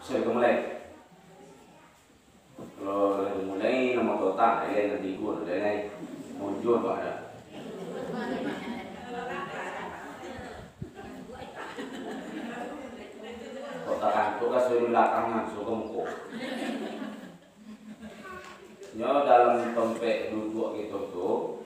Saya mulai. Kalau mulai nama total, ada yang tidur, ada yang muncul pada. Kota kantuk kan sudah belakangan, suka muka. Nyo dalam tempat duduk gitu tuh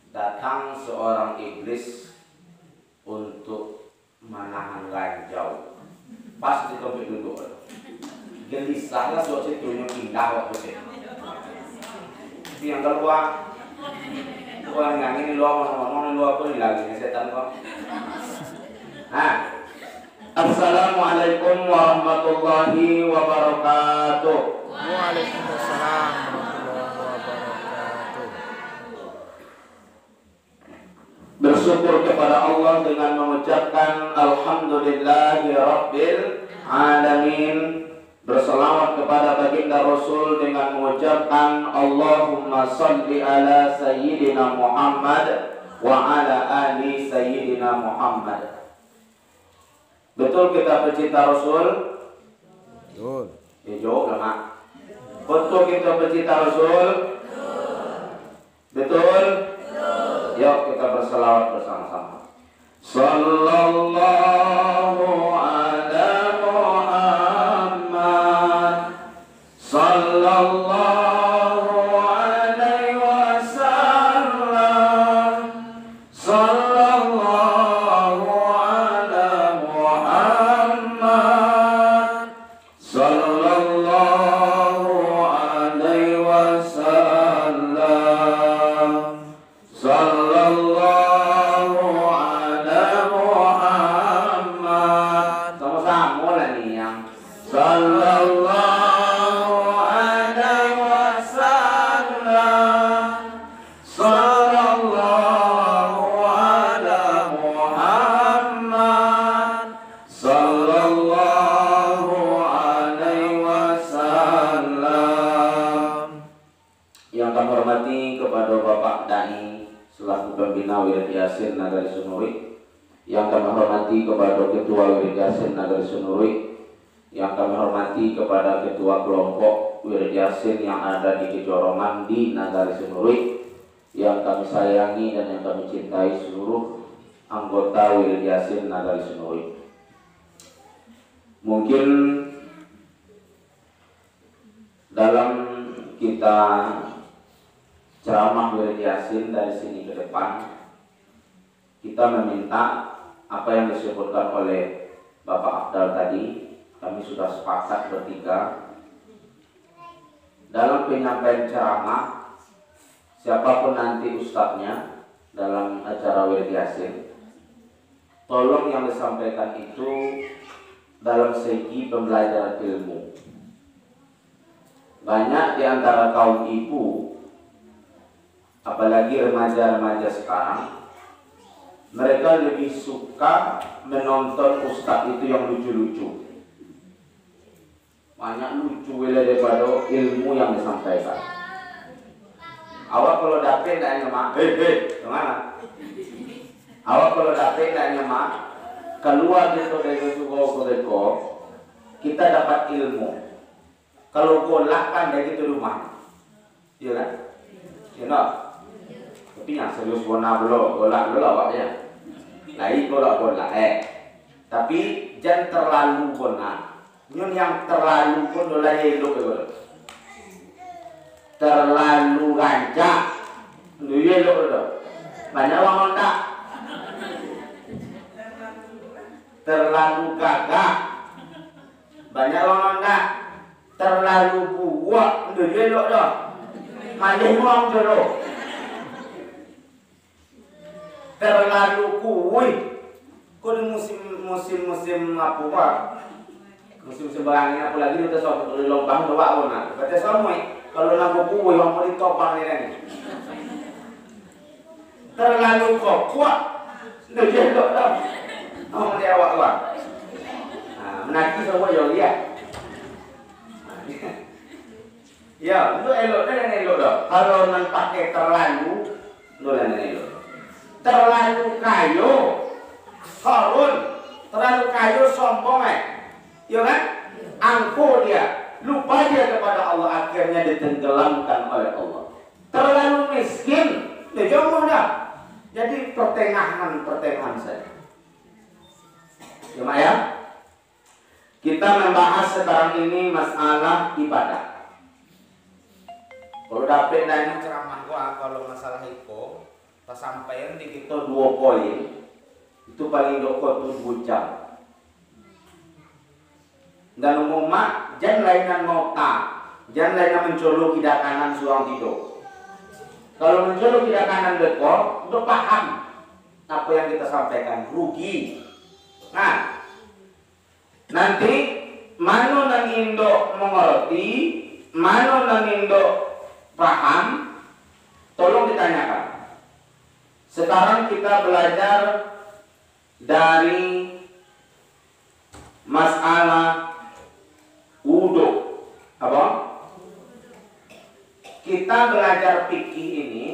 datang seorang iblis untuk menahan ranjau. Pas di tempat duduk, gelisahlah soal situnya pindah waktu itu. Tapi yang keluar, bukan yang ini luar ngomong luar pun lagi setan kok. Nah, Assalamualaikum warahmatullahi wabarakatuh. Waalaikumsalam warahmatullahi wabarakatuh. Bersyukur kepada Allah dengan mengucapkan Alhamdulillahirabbil alamin. Berselawat kepada baginda Rasul dengan mengucapkan Allahumma salli ala Sayyidina Muhammad wa ala ali Sayyidina Muhammad. Betul kita pecinta Rasul? Betul. Ya jawab lah mak. Betul kita pecinta Rasul? Betul? Yuk kita berselawat bersama-sama. Sallallahu ala Muhammad. Sallallahu alaihi wasallam. Sallallahu ala Muhammad. Sallallahu alaihi wasallam. Sallallahu ala Muhammad. Sama-sama lah nih yang Sallallahu alaihi wasallam. Sallallahu ala Muhammad. Sallallahu alaihi wasallam. Yang kami hormati kepada Bapak Dai selaku pembina Wirid Yasin Nagari Sunuri, yang kami hormati kepada Ketua Wirid Yasin Nagari Sunuri, yang kami hormati kepada Ketua Kelompok Wirid Yasin yang ada di Kejorongan di Nagari Sunuri, yang kami sayangi dan yang kami cintai seluruh anggota Wirid Yasin Nagari Sunuri. Mungkin dalam kita ceramah Wirid Yasin dari sini ke depan, kita meminta apa yang disebutkan oleh Bapak Afdal tadi. Kami sudah sepakat bertiga dalam penyampaian ceramah, siapapun nanti ustadznya dalam acara Wirid Yasin, tolong yang disampaikan itu dalam segi pembelajaran ilmu. Banyak di antara kaum ibu, apalagi remaja-remaja sekarang, mereka lebih suka menonton ustadz itu yang lucu-lucu. Banyak lucu daripada ilmu yang disampaikan. Awak kalau dapet tak nyemak, kemana? Awak kalau dapet tak nyemak, keluar gitu dari suku kita dapat ilmu. Kalau golakkan dari itu rumah, iya kan? Iya tak? Tapi yang serius bona belum, golak belum awaknya. Lain golak. Tapi jangan terlalu bona. Nyun yang terlalu pun dolah elok itu. Terlalu rancak, itu elok itu. Banyak orang tak. Terlalu gagah, banyak orang tak. Terlalu buat, itu elok itu. Malih orang dulu. Terlalu kuih. Kau di musim apa pak? Musim sebarangnya aku lagi udah soal lubang doa pun nak. Kata semua kalau nak kuih orang mau ditopang ni. Terlalu kuat, dah jadi dah. Orang dia awak. Menaki semua yang lihat. Ya, itu elok dan elok dah. Kalau nak pakai terlalu, itu dan elok. Terlalu kayu, korun, terlalu kayu sombong ya kan? angkuh dia, lupa dia kepada Allah, akhirnya ditenggelamkan oleh Allah. Terlalu miskin, dia jomblo dah. Jadi pertengahan saja. Cuma ya, kita membahas sekarang ini masalah ibadah. Kalau dapet dari ceramah gua kalau masalah itu, pas sampaian di kita 2 poin, itu paling doko 7 jam. Dan umumnya jangan lainan mau jangan lainan mencolok tidak kanan suang tidur. Kalau mencolok tidak kanan dekor, udah paham apa yang kita sampaikan, rugi. Nah, nanti mana nang Indo mengerti, mana nang Indo paham, tolong ditanyakan. Sekarang kita belajar dari masalah wudhu. Apa? Kita belajar fikih ini,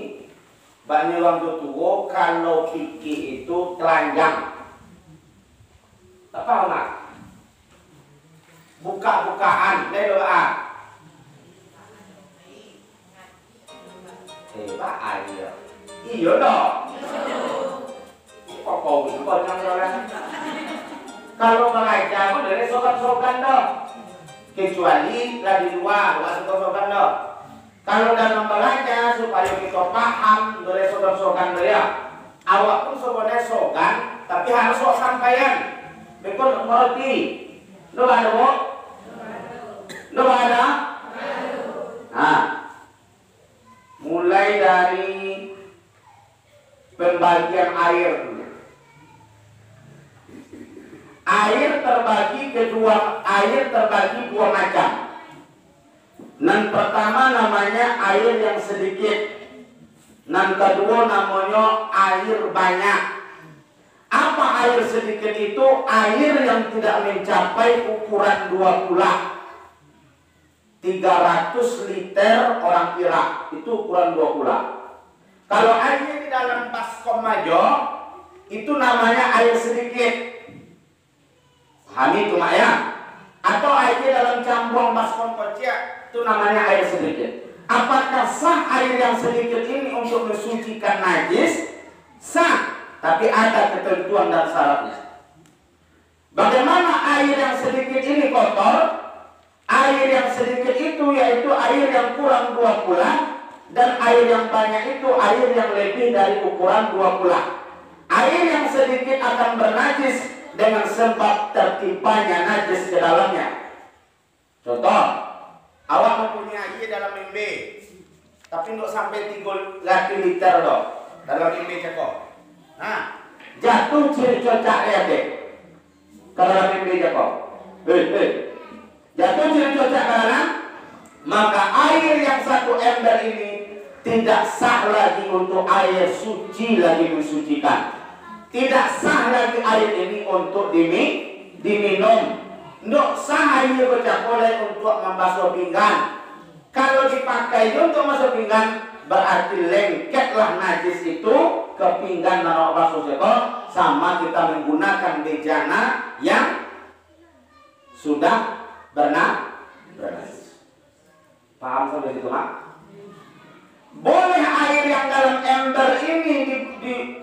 banyak orang tua kalau fikih itu telanjang. Apa enggak? Buka-bukaan, doa. Pak ayo. Iya dong. Kok gitu orang. Kalau belajar pun dari sokan-sokan dong. Kecuali lagi di luar, sokan-sokan dong. Kalau dalam belajar supaya kita paham dari sokan-sokan dia. Awak pun sebenarnya sokan, tapi harus sok sampaian. Bekon mengerti. Lo ada bu? Lo ada? Nah, mulai dari pembagian air dulu. Air terbagi dua macam. Yang pertama namanya air yang sedikit. Yang kedua namanya air banyak. Apa air sedikit itu? Air yang tidak mencapai ukuran 2 kula. 300 liter orang Irak itu ukuran 2 kula. Kalau airnya di dalam baskom majo itu namanya air sedikit. Pahami itu mak ya? Atau airnya dalam cambung baskom kocek itu namanya air sedikit. Apakah sah air yang sedikit ini untuk mensucikan najis? Sah. Tapi ada ketentuan dan syaratnya. Bagaimana air yang sedikit ini kotor? Air yang sedikit itu yaitu air yang kurang 2 kula, dan air yang banyak itu air yang lebih dari ukuran 2 kula. Air yang sedikit akan bernajis dengan sebab tertimpanya najis ke dalamnya. Contoh, awak mempunyai air dalam embe, tapi untuk sampai 3 liter loh dalam embe cekok. Nah, jatuh ciri cocak ya dek. Kalau embe cekok, jatuh ciri cocak karena maka air yang 1 ember ini tidak sah lagi untuk air suci lagi mensucikan. Tidak sah lagi air ini untuk diminum. Tidak sah air bercampur untuk membasuh pinggan. Kalau dipakai untuk membasuh pinggan berarti lengketlah najis itu ke pinggan dan basuh sekor, sama kita menggunakan bejana yang sudah bernajis. Paham sampai situ mak? Boleh air yang dalam ember ini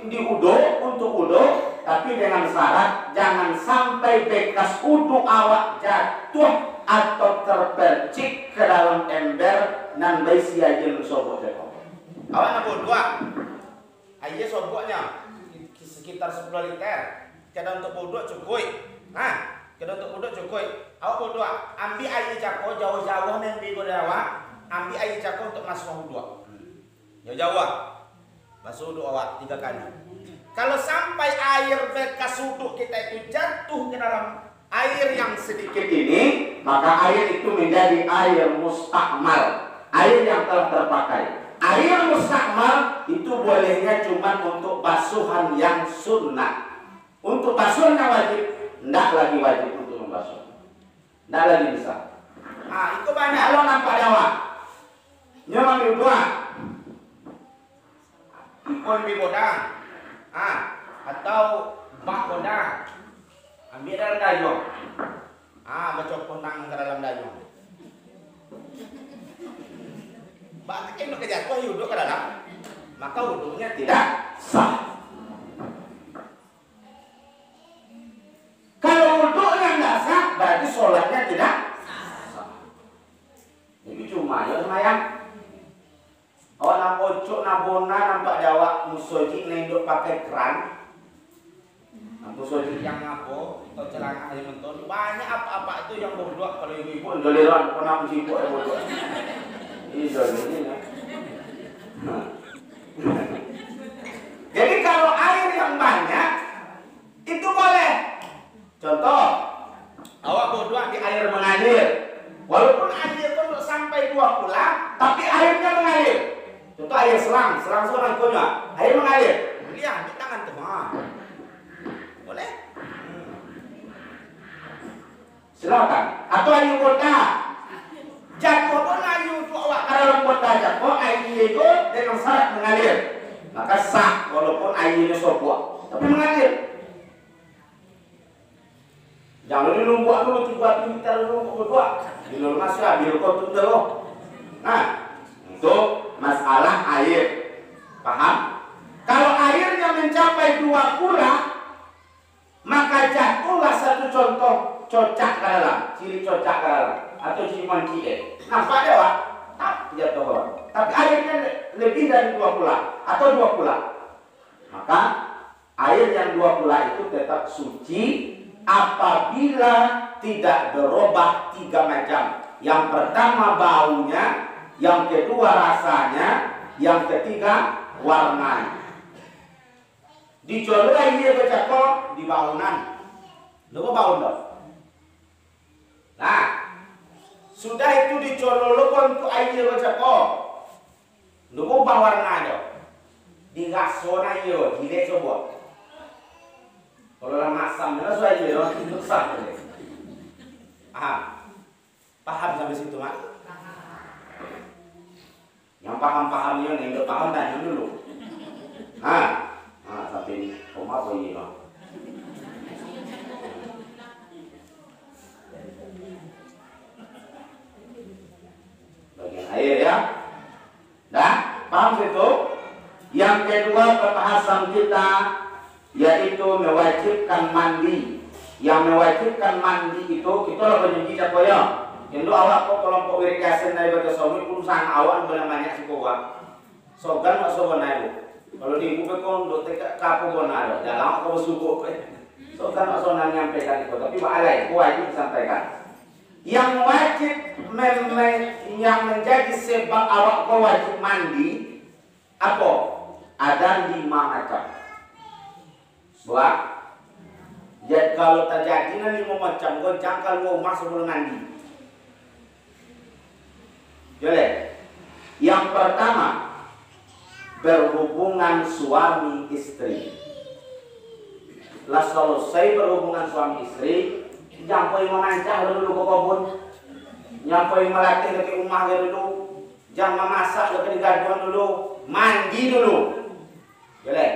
diuduk untuk uduk, tapi dengan syarat jangan sampai bekas uduk awak jatuh atau terpercik ke dalam ember dan besi aja sobok sekor. Awak nak uduk, aja soboknya sekitar 10 liter. Kada untuk uduk cukup. Nah, kada untuk uduk cukup. Awak uduk, ambil air cako jauh-jauh nanti awak, ambil air cako untuk masuk uduk. Jauh-jauh masuk uduk awak 3 kali. Kalau sampai air bekas uduk kita itu jatuh ke dalam air yang sedikit ini, maka air itu menjadi air mustakmal, air yang telah terpakai. Air mustakmal itu bolehnya cuma untuk basuhan yang sunnah. Untuk basuhan yang wajib, tidak lagi wajib untuk membasuh. Tidak lagi bisa. Nah, itu banyak lo nampak awak. Nyaman dua. Ikon bibodang. Atau bak bodang. Ambil dalam kayu. Bercopot nang ke dalam dayung. Berarti kalau kejatuh wudhu ke dalam, maka wudhunya tidak sah. Kalau wudhunya nggak sah, berarti sholatnya tidak sah. Jadi cuma ya semayang. Awak nak pojok, nak bona, nampak jawab musoji nendok pakai keran. Musoji yang ngapo, atau celana aja menton. Banyak apa-apa itu yang bodoh kalau ibu-ibu doliran pernah musibuk yang bodoh. Jadi kalau air yang banyak itu boleh. Contoh, awak berdoa di air mengalir. Walaupun air itu sampai 2 pula, tapi airnya mengalir. Contoh air selang seorang punya, air mengalir. Lihat di tangan tuh, boleh. Silakan. Atau air kota. Jatuh pun ayu tu awak kalau kota jatuh air itu dengan syarat mengalir, maka sah walaupun airnya sopok tapi mengalir. Jangan dulu buat dulu 3 liter dulu berdua di luar masih ambil kau dulu. Nah, untuk masalah air, paham? Kalau airnya mencapai 2 pula, maka jatuhlah satu contoh cocak ke dalam, ciri cocak ke dalam. Atau ciri mancing, nampak dia Wak? Tak jatuh bawah. Tapi airnya lebih dari 2 pula atau 2 pula, maka air yang 2 pula itu tetap suci apabila tidak berubah 3 macam. Yang pertama baunya, yang kedua rasanya, yang ketiga warnanya. Dicolok air bercakap di baunan, lu bau dong. Nah, sudah itu dicololokon tu air macam lu ubah warna aja. Digasona yo, gile coba. Kalau lah masam dia sudah aja dong, itu sah boleh. Paham sampai situ mak? Yang paham-pahamnya, yang tidak paham tanya dulu. Sampai ini, koma apa ini bang? Bagian air ya. Dah, paham situ? Yang kedua pembahasan kita yaitu mewajibkan mandi. Yang mewajibkan mandi itu kita lah berjanji apa ya? Yang awak kok kelompok wirikasen dari batu suami urusan awak boleh banyak sekolah. Sogan mak sogan ayo. Kalau di ibu bekon dok tekak kapu bonado, dalam kau suku sogan mak sogan nyampaikan itu. Tapi balai, wajib disampaikan. Yang wajib yang menjadi sebab awak kau wajib mandi apa? Ada 5 macam. Buat. Jadi kalau terjadi nanti 5 macam, kau jangkal mau masuk sebelum mandi. Boleh. Yang pertama, berhubungan suami istri. Lah selesai berhubungan suami istri, jangan memancang dulu ke kebun, jangan melatih ke rumah dulu, jangan memasak ke gaduhan dulu, mandi dulu. Boleh.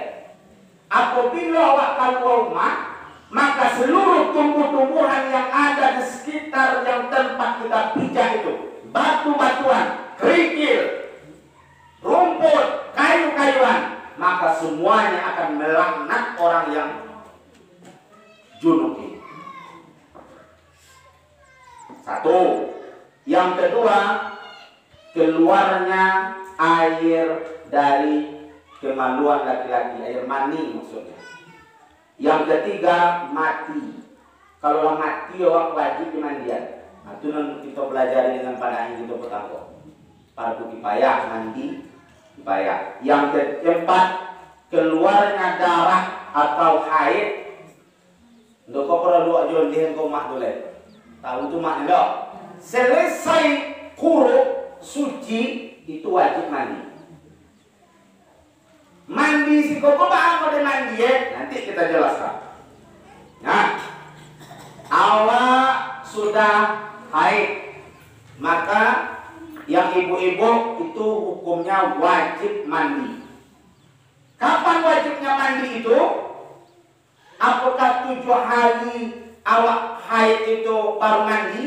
Apabila awak keluar rumah, maka seluruh tumbuh-tumbuhan yang ada di sekitar yang tempat kita pijak itu, batu-batuan, kerikil, rumput, kayu-kayuan, maka semuanya akan melaknat orang yang junub ini. 1. Yang kedua, keluarnya air dari kemaluan laki-laki, air mani maksudnya. Yang ketiga, mati. Kalau mati orang wajib dimandian. Itu nanti kita pelajari dengan pada yang kita pertama. Fardu kifayah mandi kifayah. Yang keempat, keluarnya darah atau haid. Untuk kau perlu doa jual dihen kau mak boleh. Tahu tu mak enggak? Selesai kuruk suci itu wajib mandi. Mandi si kau apa dengan mandi nanti kita jelaskan. Nah, awak sudah haid, maka yang ibu-ibu itu hukumnya wajib mandi. Kapan wajibnya mandi itu? Apakah 7 hari awak haid itu baru mandi?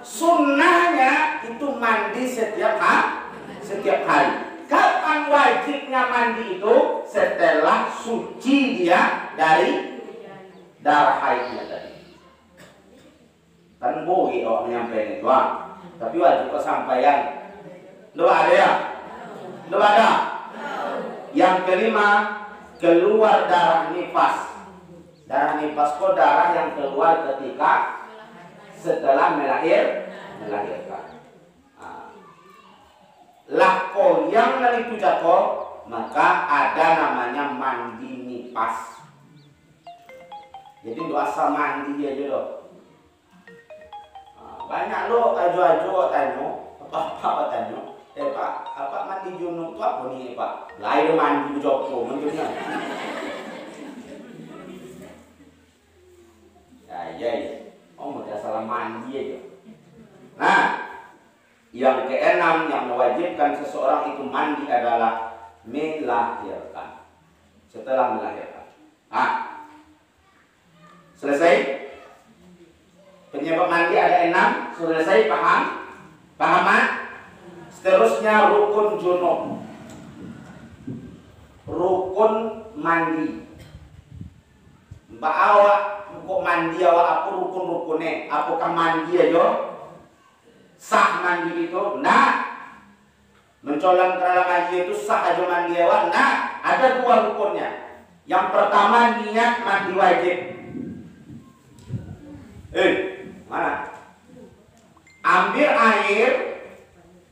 Sunnahnya itu mandi setiap hari. Kapan wajibnya mandi itu? Setelah suci dia dari darah haidnya tadi. Kan boleh orang menyampaikan itu, tapi wajib kesampaian. Doa ada ya? Doa ada. Yang kelima, keluar darah nifas. Darah nifas itu darah yang keluar ketika setelah melahirkan. Lako yang itu jatuh, maka ada namanya mandi nifas. Jadi doa asal mandi aja loh. Banyak lo aju-aju tanya, apa tanya? Pak, apa mandi junub itu apa nih Pak? Lain mandi joko menjadinya. Ya. Oh, mau salah mandi aja. Nah, yang keenam yang mewajibkan seseorang itu mandi adalah melahirkan. Setelah melahirkan. Selesai? Penyebab mandi ada 6. Selesai, paham? Pahaman? Seterusnya rukun junub. Rukun mandi. Mbak awak kok mandi awak apa rukun-rukunnya? Apakah mandi aja? Sah mandi itu? Nah, mencolang ke dalam mandi itu sah aja mandi awak? Nah, ada 2 rukunnya. Yang pertama niat mandi wajib. Mana? Ambil air.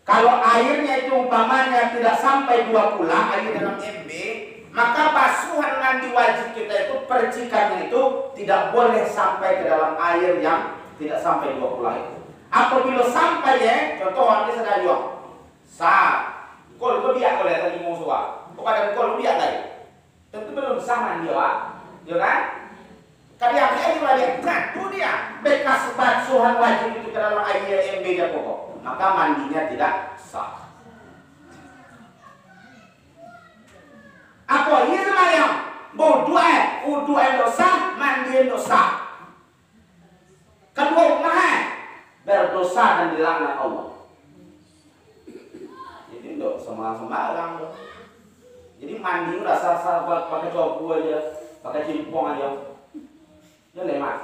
Kalau airnya itu umpamanya tidak sampai 2 kula air dalam MB, maka basuhan mandi wajib kita itu percikannya itu tidak boleh sampai ke dalam air yang tidak sampai 2 kula itu. Apabila sampai ya, contoh ini sedang jual. Kol itu biak boleh tadi mau suah. Kepada kol biak lagi. Tentu belum sah mandi ya kan? Kadang-kadang juga dia itu dia bekas basuhan wajib itu ke dalam air MB nya pokok. Maka mandinya tidak sah. Apa ini semayang? Wudu dosa, mandi dosa. Kedua berdosa dan dilaknat Allah. Jadi tidak sembarang. Jadi mandi rasa pakai cobu aja, pakai cimpong aja. Dia lemak.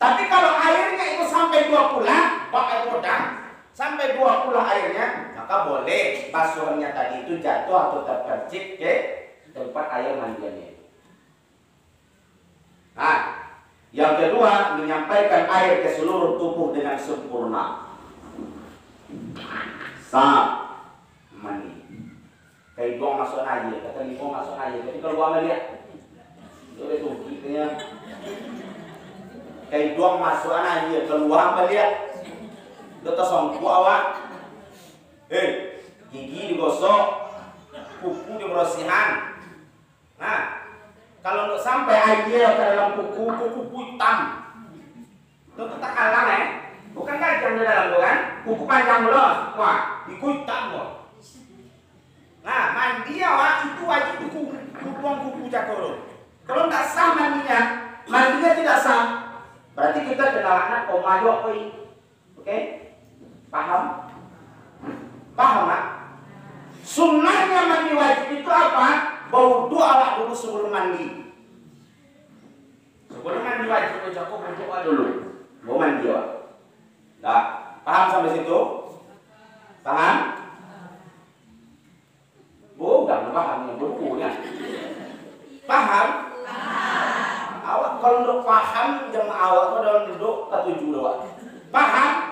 Tapi kalau airnya itu sampai 2 kula, pakai kodang, sampai 2 kula airnya, maka boleh basuhannya tadi itu jatuh atau terpercik ke tempat air mandiannya. Nah, yang kedua menyampaikan air ke seluruh tubuh dengan sempurna. Sah mandi. Kayak buang masuk aja, kata buang masuk aja. Jadi kalau buang lihat, itu kitanya. Kayak doang masuk aja keluar melihat dota songku awak gigi digosok, kuku dibersihan. Nah, kalau untuk sampai air ke dalam kuku hitam itu tak kalah bukan kacang di dalam bukan kuku panjang loh, wah kuku hitam loh. Nah, mandi awak itu wajib kuku cakoro. Kalau tidak sah mandinya tidak sah. Berarti kita kena laknat komayo Oke? Paham? Paham tak? Sunnahnya mandi wajib itu apa? Bau doa awak dulu sebelum mandi. Sebelum mandi wajib aku berdoa dulu. Mau mandi awak. Dah, paham sampai situ? Paham? Udah paham bukunya. Paham? Awak kalau untuk paham jemaah awak dalam duduk ketujuh doa. Paham?